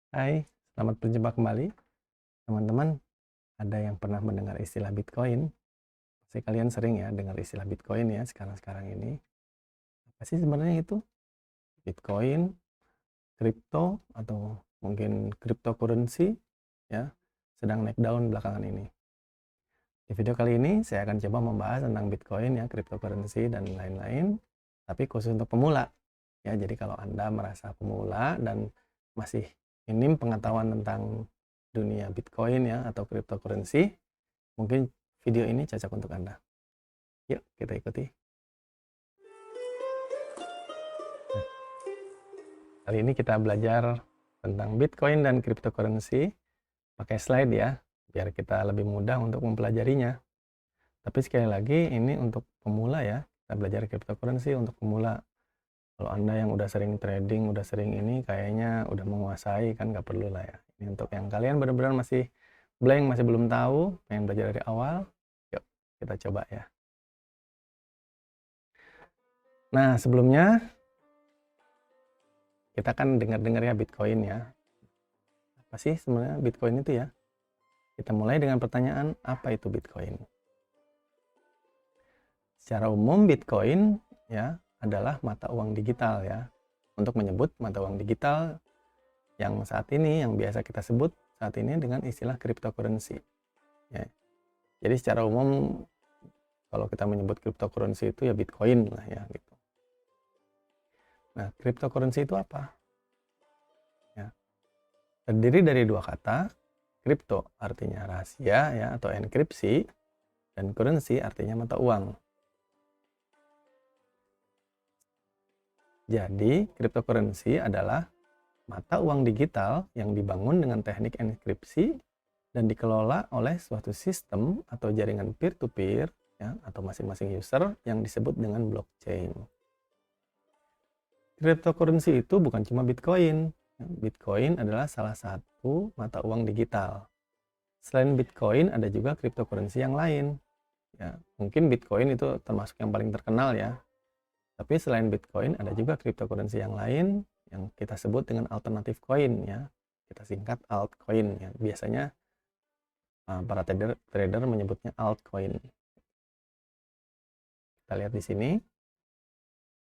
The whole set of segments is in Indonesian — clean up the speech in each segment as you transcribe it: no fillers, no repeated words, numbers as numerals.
Hai, selamat berjumpa kembali. Teman-teman, ada yang pernah mendengar istilah Bitcoin? Pasti kalian sering ya dengar istilah Bitcoin ya sekarang-sekarang ini. Apa sih sebenarnya itu? Bitcoin, kripto, atau mungkin cryptocurrency ya, sedang naik daun belakangan ini. Di video kali ini saya akan coba membahas tentang Bitcoin ya, cryptocurrency dan lain-lain, tapi khusus untuk pemula. Ya, jadi kalau Anda merasa pemula dan masih minim pengetahuan tentang dunia Bitcoin ya atau cryptocurrency, mungkin video ini cocok untuk Anda. Yuk, kita ikuti. Nah, kali ini kita belajar tentang Bitcoin dan cryptocurrency pakai slide ya, biar kita lebih mudah untuk mempelajarinya. Tapi sekali lagi ini untuk pemula ya, kita belajar cryptocurrency untuk pemula. Kalau Anda yang udah sering trading, udah sering ini, kayaknya udah menguasai kan nggak perlu lah ya. Ini untuk yang kalian benar-benar masih blank, masih belum tahu, pengen belajar dari awal, yuk kita coba ya. Nah, sebelumnya kita kan dengar-dengar ya Bitcoin ya. Apa sih sebenarnya Bitcoin itu ya? Kita mulai dengan pertanyaan, apa itu Bitcoin? Secara umum Bitcoin ya adalah mata uang digital ya. Untuk menyebut mata uang digital yang saat ini, yang biasa kita sebut saat ini dengan istilah cryptocurrency. Ya. Jadi secara umum kalau kita menyebut cryptocurrency itu ya Bitcoin lah ya gitu. Nah, cryptocurrency itu apa? Ya. Terdiri dari dua kata, crypto artinya rahasia ya atau enkripsi, dan currency artinya mata uang. Jadi, cryptocurrency adalah mata uang digital yang dibangun dengan teknik enkripsi dan dikelola oleh suatu sistem atau jaringan peer-to-peer ya, atau masing-masing user yang disebut dengan blockchain. Cryptocurrency itu bukan cuma Bitcoin. Bitcoin adalah salah satu mata uang digital. Selain Bitcoin, ada juga cryptocurrency yang lain. Ya, mungkin Bitcoin itu termasuk yang paling terkenal ya. Tapi selain Bitcoin, ada juga cryptocurrency yang lain yang kita sebut dengan alternative coin ya. Kita singkat altcoin ya. Biasanya para trader menyebutnya altcoin. Kita lihat di sini.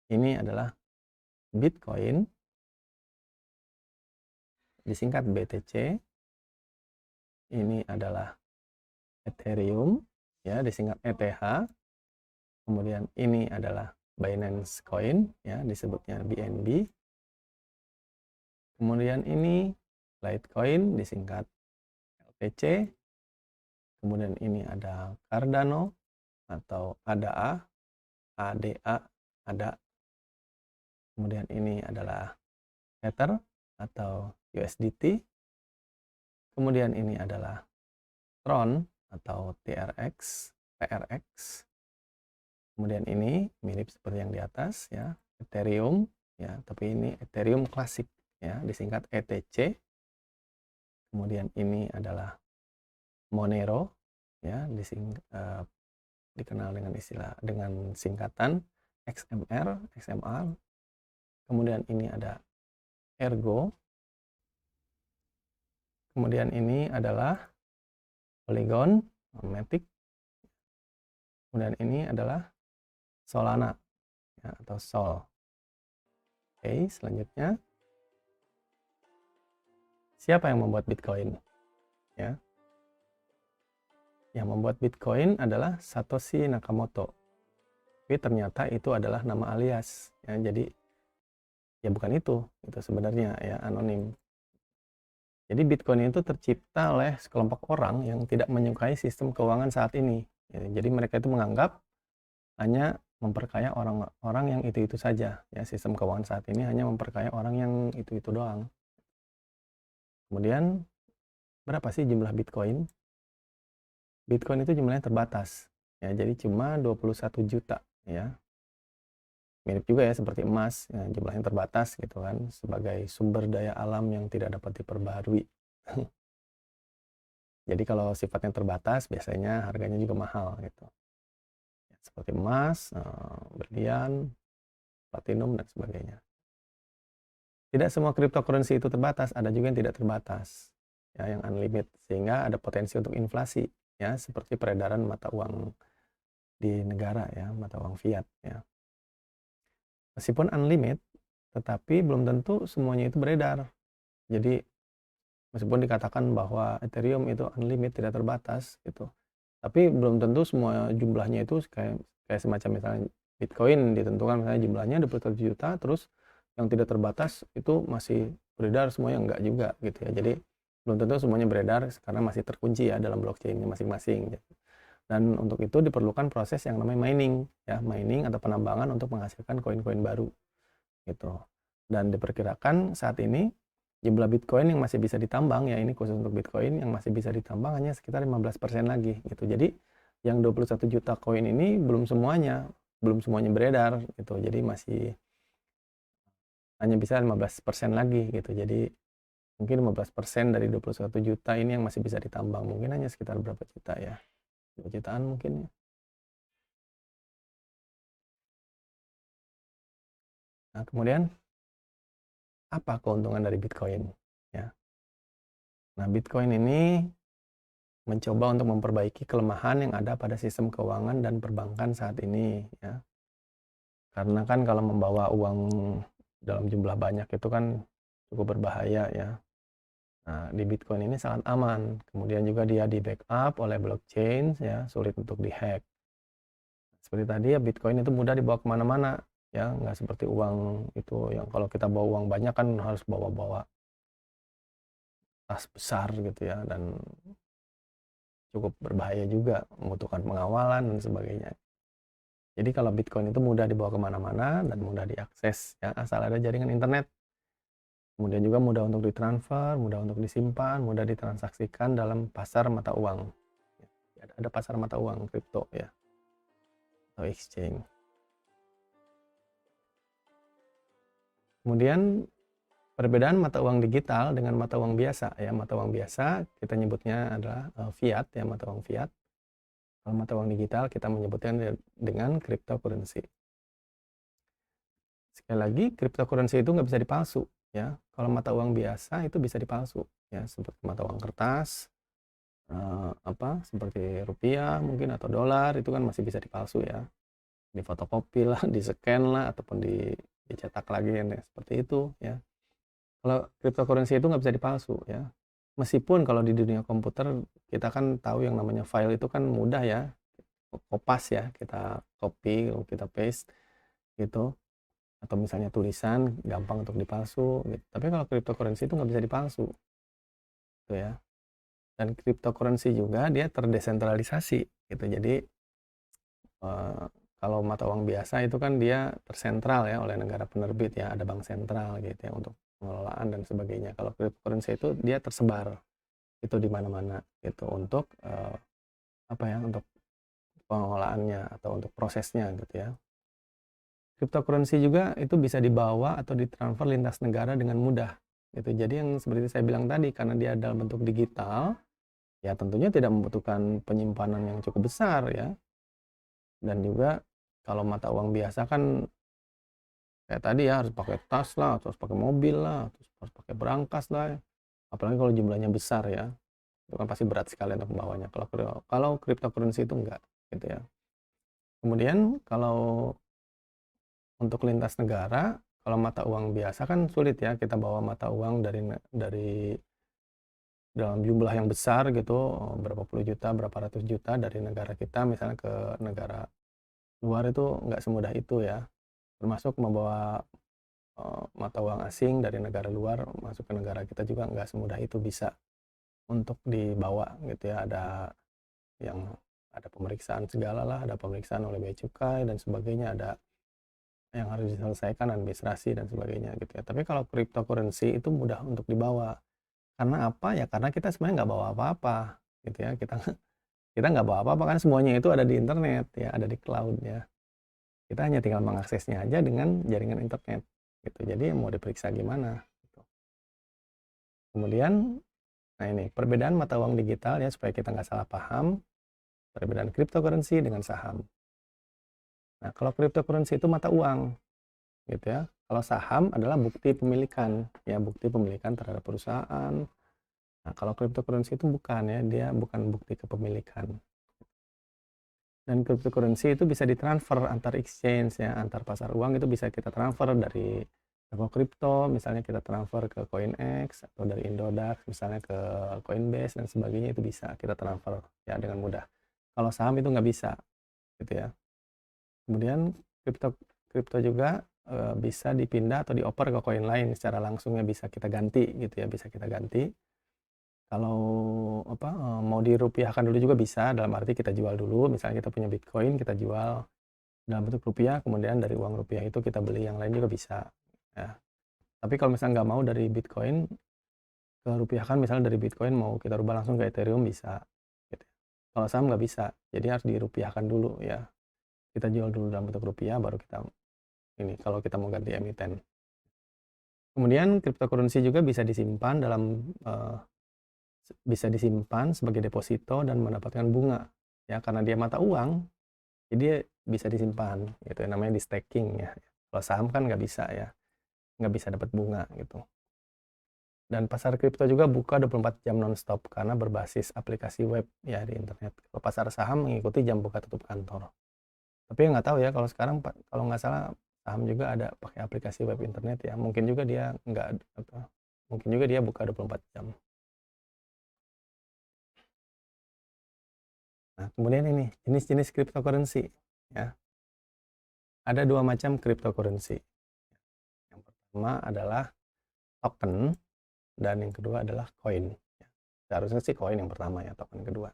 Ini adalah Bitcoin, disingkat BTC. Ini adalah Ethereum, ya disingkat ETH. Kemudian ini adalah Binance Coin, ya disebutnya BNB. Kemudian ini Litecoin, disingkat LTC. Kemudian ini ada Cardano atau ADA, ADA. Kemudian ini adalah Tether atau USDT. Kemudian ini adalah Tron atau TRX. Kemudian ini mirip seperti yang di atas ya, Ethereum ya, tapi ini Ethereum klasik ya, disingkat ETC. Kemudian ini adalah Monero ya, dikenal dengan singkatan XMR. Kemudian ini ada Ergo. Kemudian ini adalah Polygon, Matic. Kemudian ini adalah Solana ya, atau Sol. Oke, selanjutnya siapa yang membuat Bitcoin? Ya, yang membuat Bitcoin adalah Satoshi Nakamoto. Tapi ternyata itu adalah nama alias. Ya, jadi ya bukan itu sebenarnya ya anonim. Jadi Bitcoin itu tercipta oleh sekelompok orang yang tidak menyukai sistem keuangan saat ini. Ya, jadi mereka itu menganggap hanya memperkaya orang-orang yang itu-itu saja. Ya, sistem keuangan saat ini hanya memperkaya orang yang itu-itu doang. Kemudian berapa sih jumlah Bitcoin? Bitcoin itu jumlahnya terbatas. Ya, jadi cuma 21 juta ya. Mirip juga ya seperti emas, ya, jumlahnya terbatas gitu kan, sebagai sumber daya alam yang tidak dapat diperbaharui. Jadi kalau sifatnya terbatas, biasanya harganya juga mahal gitu. Ya, seperti emas, berlian, platinum dan sebagainya. Tidak semua cryptocurrency itu terbatas, ada juga yang tidak terbatas, ya, yang unlimited, sehingga ada potensi untuk inflasi, ya, seperti peredaran mata uang di negara, ya, mata uang fiat, ya. Meskipun unlimited, tetapi belum tentu semuanya itu beredar. Jadi meskipun dikatakan bahwa Ethereum itu unlimited, tidak terbatas gitu, tapi belum tentu semua jumlahnya itu kayak kayak semacam misalnya Bitcoin ditentukan misalnya jumlahnya 21 juta, terus yang tidak terbatas itu masih beredar semuanya, enggak juga gitu ya. Jadi belum tentu semuanya beredar karena masih terkunci ya dalam blockchain-nya masing-masing gitu. Dan untuk itu diperlukan proses yang namanya mining, ya, mining atau penambangan untuk menghasilkan koin-koin baru gitu. Dan diperkirakan saat ini jumlah Bitcoin yang masih bisa ditambang, ya, ini khusus untuk Bitcoin yang masih bisa ditambang hanya sekitar 15% lagi gitu. Jadi yang 21 juta koin ini belum semuanya beredar gitu. Jadi masih hanya bisa 15% lagi gitu. Jadi mungkin 15% dari 21 juta ini yang masih bisa ditambang. Mungkin hanya sekitar berapa juta ya? 2 jutaan mungkin ya. Nah, kemudian apa keuntungan dari Bitcoin? Ya. Nah, Bitcoin ini mencoba untuk memperbaiki kelemahan yang ada pada sistem keuangan dan perbankan saat ini, ya. Karena kan kalau membawa uang dalam jumlah banyak itu kan cukup berbahaya, ya. Nah, di Bitcoin ini sangat aman. Kemudian juga dia di backup oleh blockchain, ya, sulit untuk dihack. Seperti tadi ya, Bitcoin itu mudah dibawa kemana-mana, ya, nggak seperti uang itu yang kalau kita bawa uang banyak kan harus bawa-bawa tas besar gitu ya, dan cukup berbahaya juga, membutuhkan pengawalan dan sebagainya. Jadi kalau Bitcoin itu mudah dibawa kemana-mana dan mudah diakses, ya, asal ada jaringan internet. Kemudian juga mudah untuk ditransfer, mudah untuk disimpan, mudah ditransaksikan dalam pasar mata uang. Ada pasar mata uang kripto, ya, atau exchange. Kemudian perbedaan mata uang digital dengan mata uang biasa, ya, mata uang biasa kita nyebutnya adalah fiat, ya, mata uang fiat. Kalau mata uang digital kita menyebutnya dengan cryptocurrency. Sekali lagi, cryptocurrency itu nggak bisa dipalsu, ya. Kalau mata uang biasa itu bisa dipalsu, ya, seperti mata uang kertas, seperti rupiah mungkin atau dolar itu kan masih bisa dipalsu, ya. Difotokopi lah, di-scan lah, ataupun dicetak lagi, ya, seperti itu, ya. Kalau cryptocurrency itu nggak bisa dipalsu, ya. Meskipun kalau di dunia komputer kita kan tahu yang namanya file itu kan mudah, ya, kopas, ya, kita copy, kita paste gitu, atau misalnya tulisan gampang untuk dipalsu gitu. Tapi kalau cryptocurrency itu nggak bisa dipalsu, gitu ya. Dan cryptocurrency juga dia terdesentralisasi gitu. Jadi kalau mata uang biasa itu kan dia tersentral, ya, oleh negara penerbit, ya, ada bank sentral gitu ya untuk pengelolaan dan sebagainya. Kalau cryptocurrency itu dia tersebar itu di mana-mana gitu untuk untuk pengelolaannya atau untuk prosesnya gitu ya. Cryptocurrency juga itu bisa dibawa atau ditransfer lintas negara dengan mudah gitu. Jadi yang seperti saya bilang tadi, karena dia dalam bentuk digital, ya tentunya tidak membutuhkan penyimpanan yang cukup besar, ya. Dan juga kalau mata uang biasa kan kayak tadi, ya, harus pakai tas lah, harus pakai mobil lah, terus harus pakai berangkas lah, ya. Apalagi kalau jumlahnya besar, ya. Itu kan pasti berat sekali untuk membawanya. Kalau cryptocurrency itu enggak gitu ya. Kemudian kalau untuk lintas negara, kalau mata uang biasa kan sulit, ya, kita bawa mata uang dari dalam jumlah yang besar gitu, berapa puluh juta, berapa ratus juta dari negara kita misalnya ke negara luar itu nggak semudah itu, ya. Termasuk membawa mata uang asing dari negara luar masuk ke negara kita juga nggak semudah itu bisa untuk dibawa gitu, ya. Ada pemeriksaan segala lah, ada pemeriksaan oleh bea cukai dan sebagainya, ada yang harus diselesaikan administrasi dan sebagainya gitu ya. Tapi kalau cryptocurrency itu mudah untuk dibawa. Karena apa? Ya karena kita sebenarnya nggak bawa apa-apa gitu ya. Kita kita nggak bawa apa-apa kan semuanya itu ada di internet, ya, ada di cloud, ya. Kita hanya tinggal mengaksesnya aja dengan jaringan internet gitu. Jadi mau diperiksa gimana gitu. Kemudian nah ini perbedaan mata uang digital, ya, supaya kita nggak salah paham. Perbedaan cryptocurrency dengan saham. Nah, kalau cryptocurrency itu mata uang gitu, ya. Kalau saham adalah bukti pemilikan, ya bukti pemilikan terhadap perusahaan. Nah, kalau cryptocurrency itu bukan ya, dia bukan bukti kepemilikan. Dan cryptocurrency itu bisa ditransfer antar exchange ya, antar pasar uang itu bisa kita transfer dari toko kripto, misalnya kita transfer ke CoinEx atau dari Indodax misalnya ke Coinbase dan sebagainya itu bisa kita transfer ya dengan mudah. Kalau saham itu nggak bisa gitu ya. Kemudian kripto kripto juga bisa dipindah atau dioper ke koin lain secara langsungnya bisa kita ganti gitu ya, bisa kita ganti. Kalau mau dirupiahkan dulu juga bisa, dalam arti kita jual dulu, misalnya kita punya Bitcoin, kita jual dalam bentuk rupiah, kemudian dari uang rupiah itu kita beli yang lain juga bisa. Ya. Tapi kalau misalnya nggak mau dari Bitcoin ke rupiah kan, misalnya dari Bitcoin mau kita rubah langsung ke Ethereum bisa. Gitu. Kalau saham nggak bisa, jadi harus dirupiahkan dulu ya. Kita jual dulu dalam bentuk rupiah, baru kita ini kalau kita mau ganti emiten. Kemudian cryptocurrency juga bisa disimpan sebagai deposito dan mendapatkan bunga ya, karena dia mata uang jadi dia bisa disimpan gitu, namanya di staking ya. Kalau saham kan nggak bisa ya, nggak bisa dapat bunga gitu. Dan pasar kripto juga buka 24 jam nonstop karena berbasis aplikasi web ya di internet. Kalau pasar saham mengikuti jam buka tutup kantor. Tapi nggak tahu ya, kalau sekarang kalau nggak salah saham juga ada pakai aplikasi web internet ya, mungkin juga dia nggak mungkin juga dia buka 24 jam. Nah, kemudian ini jenis-jenis cryptocurrency ya. Ada dua macam cryptocurrency. Yang pertama adalah token dan yang kedua adalah koin. Seharusnya sih koin yang pertama ya, token kedua.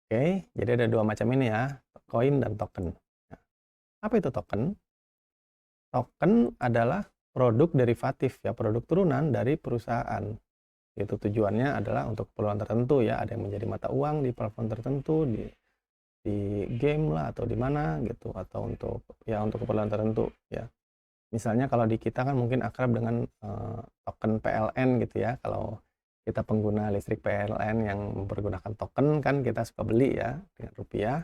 Oke, jadi ada dua macam ini ya, koin dan token. Nah, apa itu token? Token adalah produk derivatif ya, produk turunan dari perusahaan. Itu tujuannya adalah untuk keperluan tertentu ya, ada yang menjadi mata uang di platform tertentu, di game lah atau di mana gitu, atau untuk keperluan tertentu ya. Misalnya kalau di kita kan mungkin akrab dengan token PLN gitu ya. Kalau kita pengguna listrik PLN yang mempergunakan token kan kita suka beli ya dengan rupiah,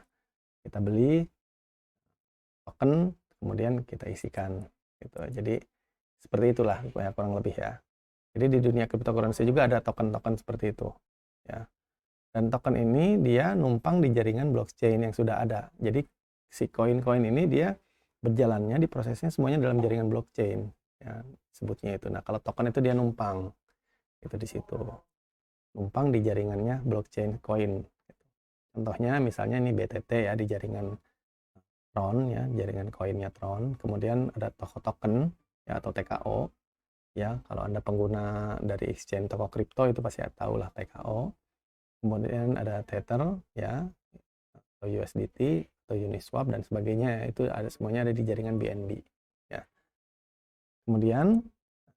kita beli token kemudian kita isikan gitu. Jadi seperti itulah ya, kurang lebih ya. Jadi di dunia cryptocurrency juga ada token-token seperti itu ya. Dan token ini dia numpang di jaringan blockchain yang sudah ada. Jadi si koin-koin ini dia berjalannya di prosesnya semuanya dalam jaringan blockchain ya, sebutnya itu. Nah, kalau token itu dia numpang itu di situ. Numpang di jaringannya blockchain koin. Contohnya misalnya ini BTT ya, di jaringan Tron ya, jaringan koinnya Tron. Kemudian ada toko token ya atau TKO. Ya, kalau Anda pengguna dari exchange toko kripto itu pasti tahu lah TKO. Kemudian ada Tether ya, atau USDT atau Uniswap dan sebagainya, itu ada semuanya ada di jaringan BNB ya. Kemudian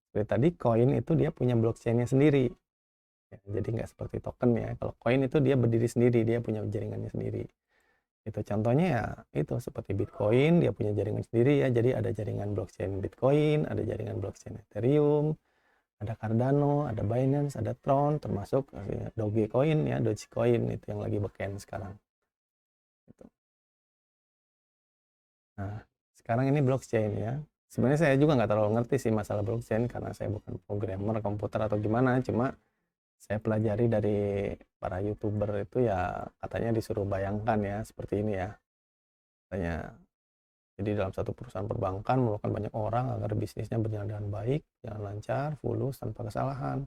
seperti tadi koin itu dia punya blockchainnya sendiri ya, jadi nggak seperti token ya. Kalau koin itu dia berdiri sendiri, dia punya jaringannya sendiri. Itu contohnya ya itu seperti Bitcoin, dia punya jaringan sendiri ya, jadi ada jaringan blockchain Bitcoin, ada jaringan blockchain Ethereum, ada Cardano, ada Binance, ada Tron, termasuk Dogecoin ya, Dogecoin itu yang lagi beken sekarang. Gitu. Nah, sekarang ini blockchain ya. Sebenarnya saya juga nggak terlalu ngerti sih masalah blockchain karena saya bukan programmer komputer atau gimana, cuma saya pelajari dari para YouTuber itu ya, katanya disuruh bayangkan ya seperti ini ya. Katanya jadi dalam satu perusahaan perbankan memerlukan banyak orang agar bisnisnya berjalan dengan baik, jalan lancar, fulus, tanpa kesalahan.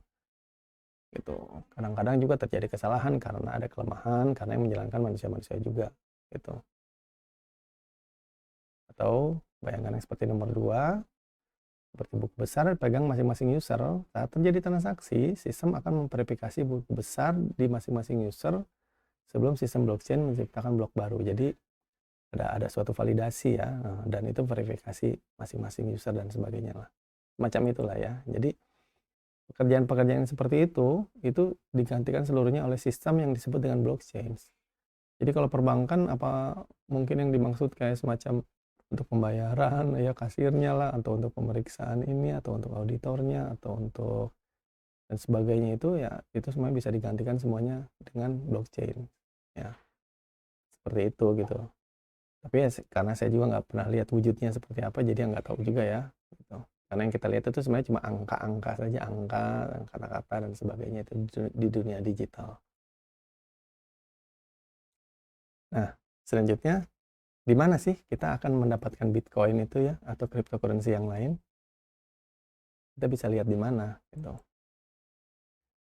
Gitu. Kadang-kadang juga terjadi kesalahan karena ada kelemahan, karena yang menjalankan manusia-manusia juga. Gitu. Atau bayangkan yang seperti nomor 2, seperti buku besar dipegang masing-masing user. Saat terjadi transaksi, sistem akan memverifikasi buku besar di masing-masing user sebelum sistem blockchain menciptakan blok baru. Jadi ada suatu validasi ya, dan itu verifikasi masing-masing user dan sebagainya lah. Macam itulah ya. Jadi pekerjaan-pekerjaan seperti itu digantikan seluruhnya oleh sistem yang disebut dengan blockchain. Jadi kalau perbankan apa mungkin yang dimaksud kayak semacam untuk pembayaran ya, kasirnya lah, atau untuk pemeriksaan ini, atau untuk auditornya, atau untuk dan sebagainya, itu ya itu semuanya bisa digantikan semuanya dengan blockchain ya, seperti itu gitu. Tapi ya karena saya juga nggak pernah lihat wujudnya seperti apa, jadi nggak tahu juga ya. gitu. Karena yang kita lihat itu sebenarnya cuma angka-angka saja, angka, kata-kata dan sebagainya itu di dunia digital. Nah, selanjutnya di mana sih kita akan mendapatkan Bitcoin itu ya atau cryptocurrency yang lain? Kita bisa lihat di mana gitu.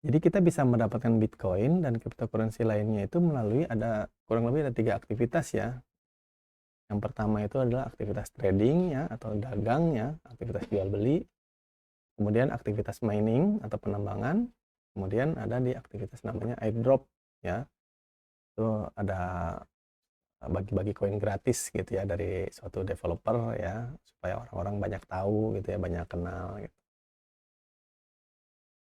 Jadi kita bisa mendapatkan Bitcoin dan cryptocurrency lainnya itu melalui kurang lebih ada 3 aktivitas ya. Yang pertama itu adalah aktivitas trading ya atau dagang ya, aktivitas jual beli. Kemudian aktivitas mining atau penambangan. Kemudian ada di aktivitas namanya airdrop ya. Itu ada bagi-bagi koin gratis gitu ya dari suatu developer ya supaya orang-orang banyak tahu gitu ya, banyak kenal gitu.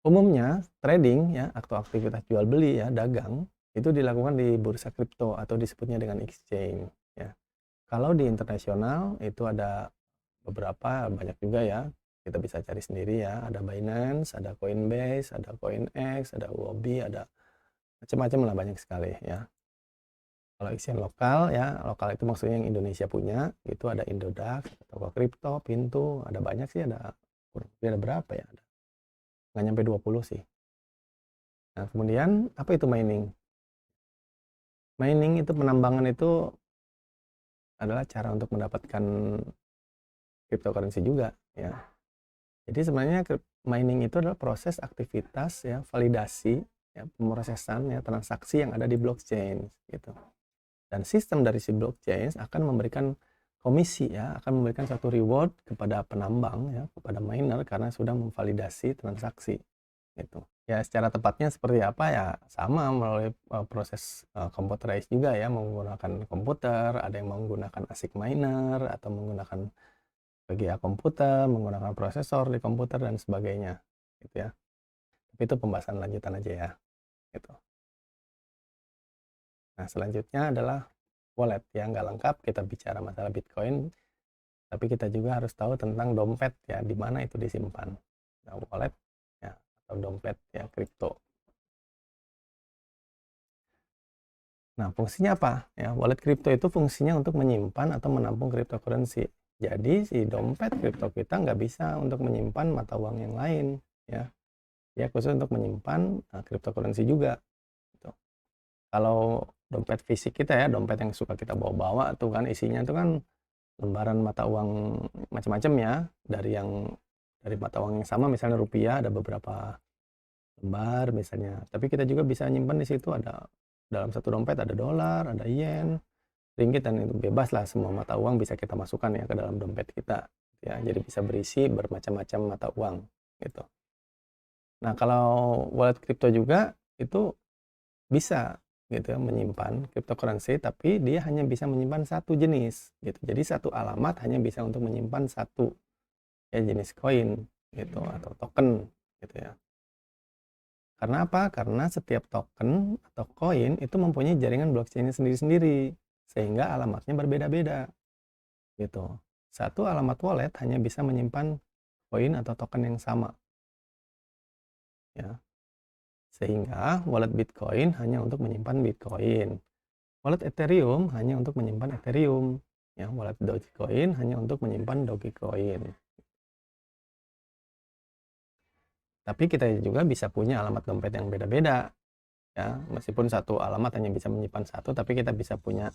Umumnya trading ya atau aktivitas jual beli ya, dagang itu dilakukan di bursa kripto atau disebutnya dengan exchange ya. Kalau di internasional itu ada beberapa, banyak juga ya. Kita bisa cari sendiri ya, ada Binance, ada Coinbase, ada CoinEx, ada Huobi, ada macam-macam lah, banyak sekali ya. Kalau exchange lokal ya, lokal itu maksudnya yang Indonesia punya, itu ada Indodax, Toko Kripto, Pintu, ada banyak sih, ada berapa ya? Nggak nyampe 20 sih. Nah, kemudian apa itu mining? Mining itu penambangan itu adalah cara untuk mendapatkan cryptocurrency juga ya. Jadi sebenarnya mining itu adalah proses aktivitas ya, validasi ya, pemrosesan ya, transaksi yang ada di blockchain gitu. Dan sistem dari si blockchain akan memberikan komisi ya, akan memberikan satu reward kepada penambang ya, kepada miner karena sudah memvalidasi transaksi gitu. Ya secara tepatnya seperti apa ya, sama melalui proses computerized juga ya, menggunakan komputer, ada yang menggunakan ASIC miner atau menggunakan VGA komputer, menggunakan prosesor di komputer dan sebagainya gitu ya. Tapi itu pembahasan lanjutan aja ya gitu. Nah, selanjutnya adalah wallet ya, nggak lengkap kita bicara masalah Bitcoin, tapi kita juga harus tahu tentang dompet ya, di mana itu disimpan. Nah, wallet ya atau dompet ya kripto. Nah, fungsinya apa? Ya, wallet kripto itu fungsinya untuk menyimpan atau menampung cryptocurrency. Jadi si dompet kripto kita nggak bisa untuk menyimpan mata uang yang lain ya. Ya khusus untuk menyimpan cryptocurrency juga gitu. Kalau dompet fisik kita ya, dompet yang suka kita bawa-bawa tuh kan isinya tuh kan lembaran mata uang macam-macam ya, dari mata uang yang sama, misalnya rupiah ada beberapa lembar misalnya. Tapi kita juga bisa nyimpan di situ, ada dalam satu dompet ada dolar, ada yen, ringgit, dan itu bebas lah, semua mata uang bisa kita masukkan ya ke dalam dompet kita ya. Jadi bisa berisi bermacam-macam mata uang gitu. Nah, kalau wallet kripto juga itu bisa gitu ya, menyimpan cryptocurrency, tapi dia hanya bisa menyimpan satu jenis gitu. Jadi satu alamat hanya bisa untuk menyimpan satu ya jenis koin gitu atau token gitu ya. Karena apa? Karena setiap token atau koin itu mempunyai jaringan blockchain sendiri-sendiri sehingga alamatnya berbeda-beda gitu. Satu alamat wallet hanya bisa menyimpan koin atau token yang sama ya. Sehingga wallet Bitcoin hanya untuk menyimpan Bitcoin. Wallet Ethereum hanya untuk menyimpan Ethereum. Ya, wallet Dogecoin hanya untuk menyimpan Dogecoin. Tapi kita juga bisa punya alamat dompet yang beda-beda. Ya, meskipun satu alamat hanya bisa menyimpan satu, tapi kita bisa punya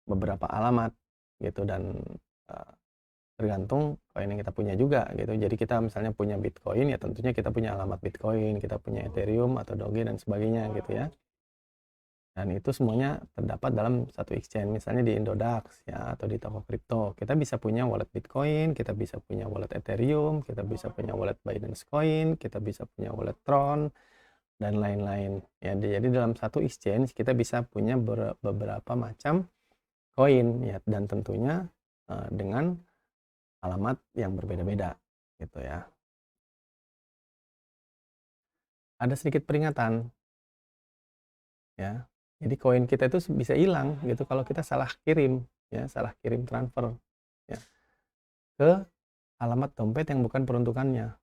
beberapa alamat gitu, dan tergantung koin yang kita punya juga gitu. Jadi kita misalnya punya Bitcoin ya tentunya kita punya alamat Bitcoin, kita punya Ethereum atau Doge dan sebagainya gitu ya. Dan itu semuanya terdapat dalam satu exchange, misalnya di Indodax ya atau di toko kripto. Kita bisa punya wallet Bitcoin, kita bisa punya wallet Ethereum, kita bisa punya wallet Binance Coin, kita bisa punya wallet Tron dan lain-lain ya. Jadi dalam satu exchange kita bisa punya beberapa macam koin ya, dan tentunya dengan alamat yang berbeda-beda gitu ya. Ada sedikit peringatan ya. Jadi koin kita itu bisa hilang gitu kalau kita salah kirim ya, salah kirim transfer ya ke alamat dompet yang bukan peruntukannya.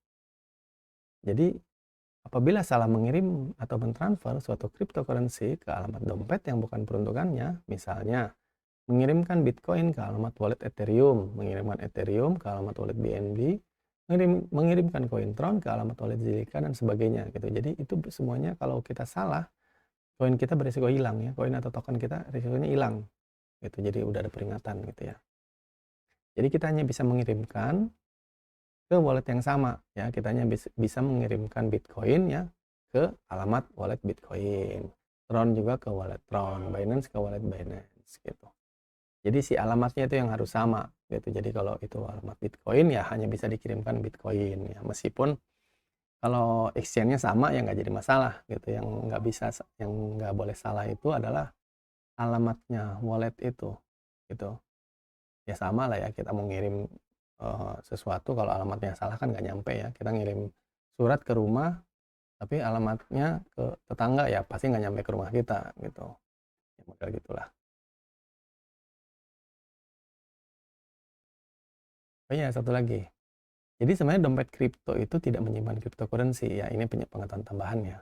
Jadi apabila salah mengirim atau mentransfer suatu cryptocurrency ke alamat dompet yang bukan peruntukannya, misalnya mengirimkan Bitcoin ke alamat wallet Ethereum, mengirimkan Ethereum ke alamat wallet BNB, mengirimkan koin Tron ke alamat wallet Zilliqa dan sebagainya gitu. Jadi itu semuanya kalau kita salah, koin kita berisiko hilang ya, koin atau token kita risikonya hilang gitu. Jadi udah ada peringatan gitu ya. Jadi kita hanya bisa mengirimkan ke wallet yang sama ya, kita hanya bisa mengirimkan Bitcoin ya ke alamat wallet Bitcoin, Tron juga ke wallet Tron, Binance ke wallet Binance gitu. Jadi si alamatnya itu yang harus sama gitu. Jadi kalau itu alamat Bitcoin ya hanya bisa dikirimkan Bitcoin ya, meskipun kalau exchange-nya sama ya nggak jadi masalah gitu. Yang nggak boleh salah itu adalah alamatnya wallet itu gitu. Ya sama lah ya, kita mau ngirim sesuatu, kalau alamatnya salah kan nggak nyampe ya. Kita ngirim surat ke rumah tapi alamatnya ke tetangga ya pasti nggak nyampe ke rumah kita gitu ya, model gitulah. Oh iya, satu lagi, jadi sebenarnya dompet kripto itu tidak menyimpan cryptocurrency ya, ini pengetahuan tambahan ya.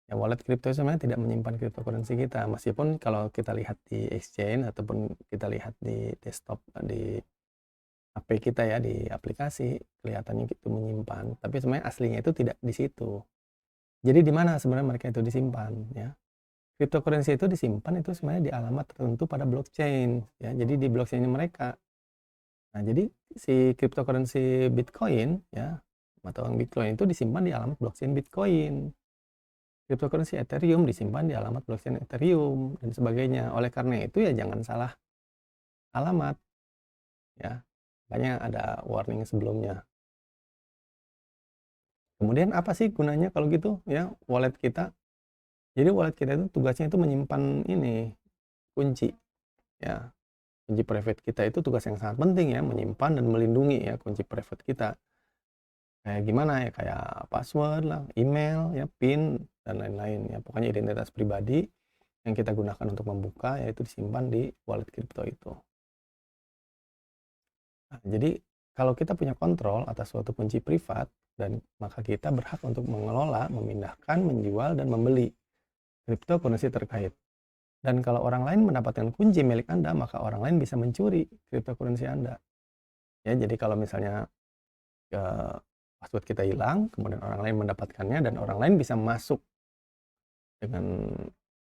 Ya, wallet kripto sebenarnya tidak menyimpan cryptocurrency kita, meskipun kalau kita lihat di exchange ataupun kita lihat di desktop di HP kita ya, di aplikasi kelihatannya itu menyimpan, tapi sebenarnya aslinya itu tidak di situ. Jadi di mana sebenarnya mereka itu disimpan ya? Cryptocurrency itu disimpan itu sebenarnya di alamat tertentu pada blockchain ya. Jadi di blockchain mereka. Nah, jadi si cryptocurrency Bitcoin ya, mata uang Bitcoin itu disimpan di alamat blockchain Bitcoin. Cryptocurrency Ethereum disimpan di alamat blockchain Ethereum dan sebagainya. Oleh karena itu ya jangan salah alamat ya. Makanya ada warning sebelumnya. Kemudian apa sih gunanya kalau gitu ya wallet kita? Jadi wallet kita itu tugasnya itu menyimpan ini kunci ya. Kunci private kita itu tugas yang sangat penting ya, menyimpan dan melindungi ya kunci private kita. Kayak gimana ya, kayak password lah, email ya, PIN dan lain-lain ya. Pokoknya identitas pribadi yang kita gunakan untuk membuka yaitu disimpan di wallet kripto itu. Nah, jadi kalau kita punya kontrol atas suatu kunci privat, dan maka kita berhak untuk mengelola, memindahkan, menjual dan membeli cryptocurrency terkait. Dan kalau orang lain mendapatkan kunci milik Anda, maka orang lain bisa mencuri cryptocurrency Anda. Ya, jadi kalau misalnya password kita hilang, kemudian orang lain mendapatkannya dan orang lain bisa masuk dengan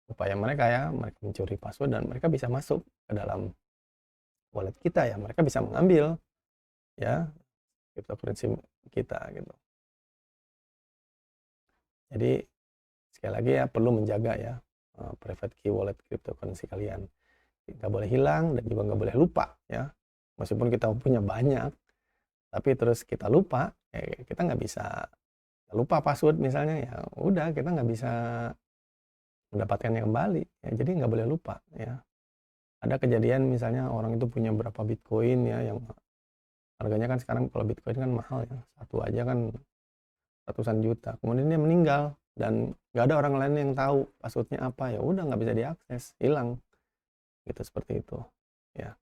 upaya mereka ya, mereka mencuri password dan mereka bisa masuk ke dalam wallet kita ya, mereka bisa mengambil ya cryptocurrency kita gitu. Jadi sekali lagi ya, perlu menjaga ya private key wallet cryptocurrency kalian. Nggak boleh hilang dan juga nggak boleh lupa ya. Meskipun kita punya banyak, tapi terus kita lupa, ya kita nggak bisa lupa password misalnya, ya udah kita nggak bisa mendapatkannya kembali ya. Jadi nggak boleh lupa ya. Ada kejadian misalnya orang itu punya berapa Bitcoin ya, yang harganya kan sekarang kalau Bitcoin kan mahal ya, satu aja kan ratusan juta, kemudian dia meninggal dan nggak ada orang lain yang tahu passwordnya apa, ya udah nggak bisa diakses, hilang gitu, seperti itu ya.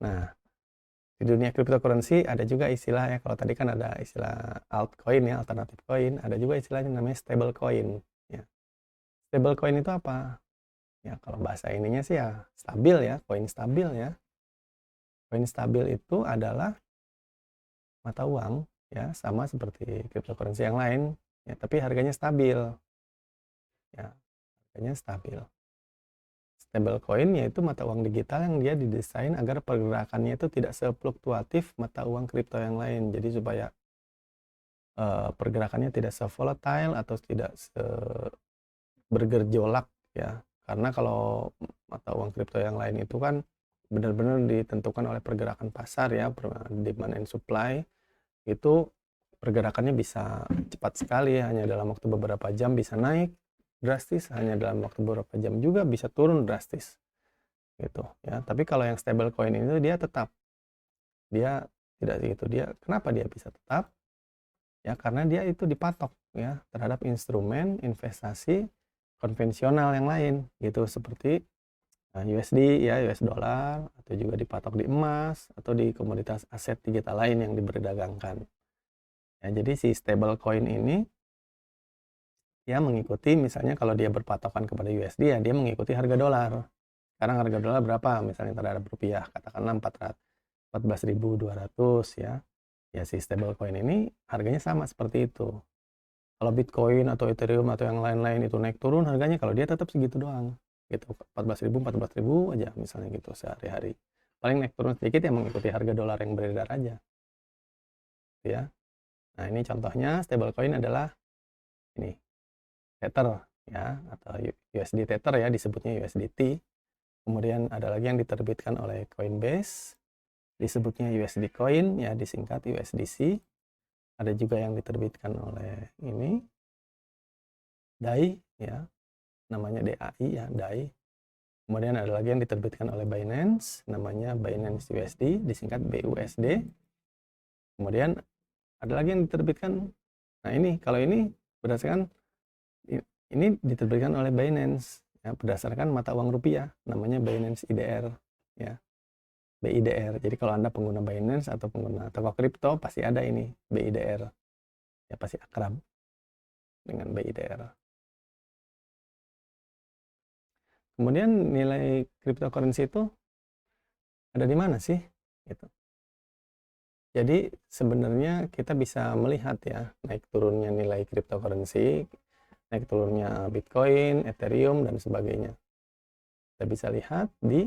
Nah, di dunia cryptocurrency ada juga istilah ya, kalau tadi kan ada istilah altcoin ya, alternatif coin, ada juga istilahnya namanya stable coin ya. Stable coin itu apa ya? Kalau bahasa ininya sih ya stabil ya, koin stabil ya. Koin stabil itu adalah mata uang ya, sama seperti cryptocurrency yang lain ya, tapi harganya stabil ya, harganya stabil. Stablecoin yaitu mata uang digital yang dia didesain agar pergerakannya itu tidak sefluktuatif mata uang kripto yang lain. Jadi supaya pergerakannya tidak se-volatile atau tidak bergerjolak ya. Karena kalau mata uang kripto yang lain itu kan benar-benar ditentukan oleh pergerakan pasar ya, demand and supply. Itu pergerakannya bisa cepat sekali, hanya dalam waktu beberapa jam bisa naik drastis, hanya dalam waktu beberapa jam juga bisa turun drastis gitu ya. Tapi kalau yang stable coin ini dia tetap, dia tidak gitu. Dia kenapa dia bisa tetap ya, karena dia itu dipatok ya terhadap instrumen investasi konvensional yang lain gitu, seperti USD ya, US dollar, atau juga dipatok di emas atau di komoditas aset digital lain yang diperdagangkan ya. Jadi si stable coin ini dia mengikuti, misalnya kalau dia berpatokan kepada USD ya dia mengikuti harga dolar. Sekarang harga dolar berapa misalnya terhadap rupiah, katakanlah 400. 14.200 ya. Ya si stablecoin ini harganya sama seperti itu. Kalau Bitcoin atau Ethereum atau yang lain-lain itu naik turun harganya, kalau dia tetap segitu doang gitu, 14.000 aja misalnya gitu sehari-hari. Paling naik turun sedikit ya mengikuti harga dolar yang beredar aja ya. Nah ini contohnya stablecoin adalah ini Tether ya, atau USD Tether ya, disebutnya USDT. Kemudian ada lagi yang diterbitkan oleh Coinbase, disebutnya USD Coin ya, disingkat USDC. Ada juga yang diterbitkan oleh ini DAI ya, namanya DAI ya, DAI. Kemudian ada lagi yang diterbitkan oleh Binance, namanya Binance USD, disingkat BUSD. Kemudian ada lagi yang diterbitkan, nah ini kalau ini berdasarkan, ini diterbitkan oleh Binance ya, berdasarkan mata uang rupiah, namanya Binance IDR ya, BIDR. Jadi kalau Anda pengguna Binance atau pengguna toko kripto pasti ada ini BIDR ya, pasti akrab dengan BIDR. Kemudian nilai cryptocurrency itu ada di mana sih gitu. Jadi sebenarnya kita bisa melihat ya naik turunnya nilai cryptocurrency, naik turunnya Bitcoin, Ethereum dan sebagainya. Kita bisa lihat di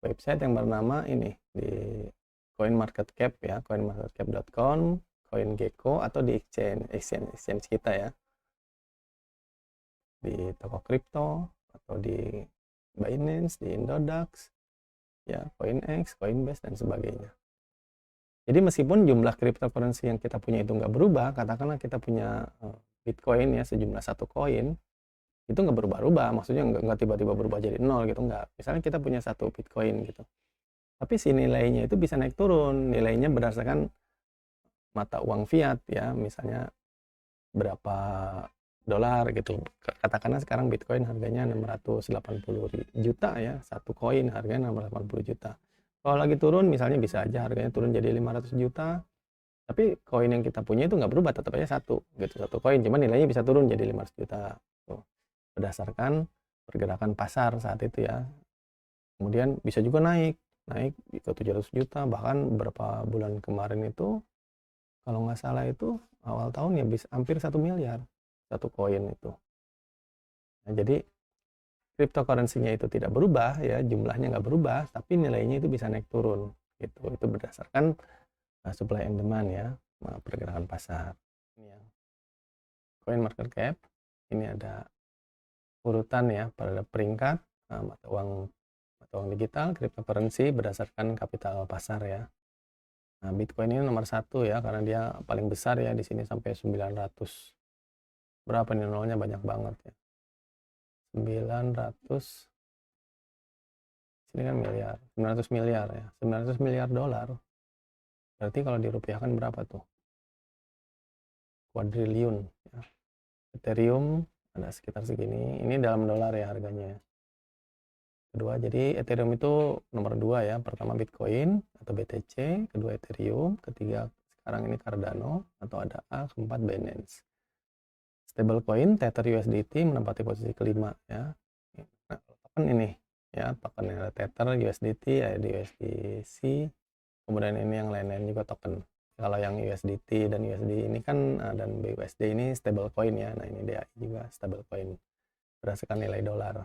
website yang bernama ini, di CoinMarketCap ya, coinmarketcap.com, CoinGecko, atau di exchange kita ya, di toko kripto atau di Binance, di Indodax ya, CoinEx, Coinbase dan sebagainya. Jadi meskipun jumlah cryptocurrency yang kita punya itu nggak berubah, katakanlah kita punya Bitcoin ya sejumlah 1 koin, itu nggak berubah-ubah, maksudnya nggak tiba-tiba berubah jadi 0 gitu, nggak. Misalnya kita punya 1 Bitcoin gitu, tapi si nilainya itu bisa naik turun, nilainya berdasarkan mata uang fiat ya, misalnya berapa dolar gitu. Katakanlah sekarang Bitcoin harganya 680 juta ya, 1 koin harganya 680 juta. Kalau lagi turun misalnya bisa aja harganya turun jadi 500 juta, tapi koin yang kita punya itu nggak berubah, tetap aja 1 gitu, 1 koin, cuma nilainya bisa turun jadi 500 juta tuh, berdasarkan pergerakan pasar saat itu ya. Kemudian bisa juga naik ke 700 juta, bahkan beberapa bulan kemarin itu kalau nggak salah itu awal tahun ya bisa hampir 1 miliar 1 koin itu. Nah, jadi cryptocurrency-nya itu tidak berubah ya, jumlahnya nggak berubah, tapi nilainya itu bisa naik turun gitu. Itu berdasarkan supply and demand ya, pergerakan pasar. Ini yang Coin Market Cap, ini ada urutan ya pada peringkat mata uang digital cryptocurrency berdasarkan kapital pasar ya. Nah, Bitcoin ini nomor 1 ya, karena dia paling besar ya, di sini sampai 900. Berapa nih nolnya, banyak banget ya. 900, sini kan miliar, 900 miliar ya, 900 miliar dolar. Berarti kalau dirupiahkan berapa tuh? Kuadriliun ya. Ethereum ada sekitar segini, ini dalam dolar ya harganya. Kedua, jadi Ethereum itu nomor 2 ya, pertama Bitcoin atau BTC, kedua Ethereum, ketiga sekarang ini Cardano atau ada A, keempat Binance. Stablecoin Tether USDT menempati posisi kelima ya. Nah, token ini ya, token yang ada Tether USDT ya, di USDC, kemudian ini yang lain-lain juga token. Kalau yang USDT dan USD ini kan dan BUSD ini stablecoin ya. Nah, ini DAI juga stablecoin berdasarkan nilai dolar.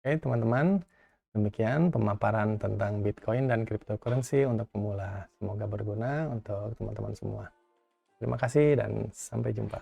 Oke teman-teman, demikian pemaparan tentang Bitcoin dan cryptocurrency untuk pemula. Semoga berguna untuk teman-teman semua. Terima kasih dan sampai jumpa.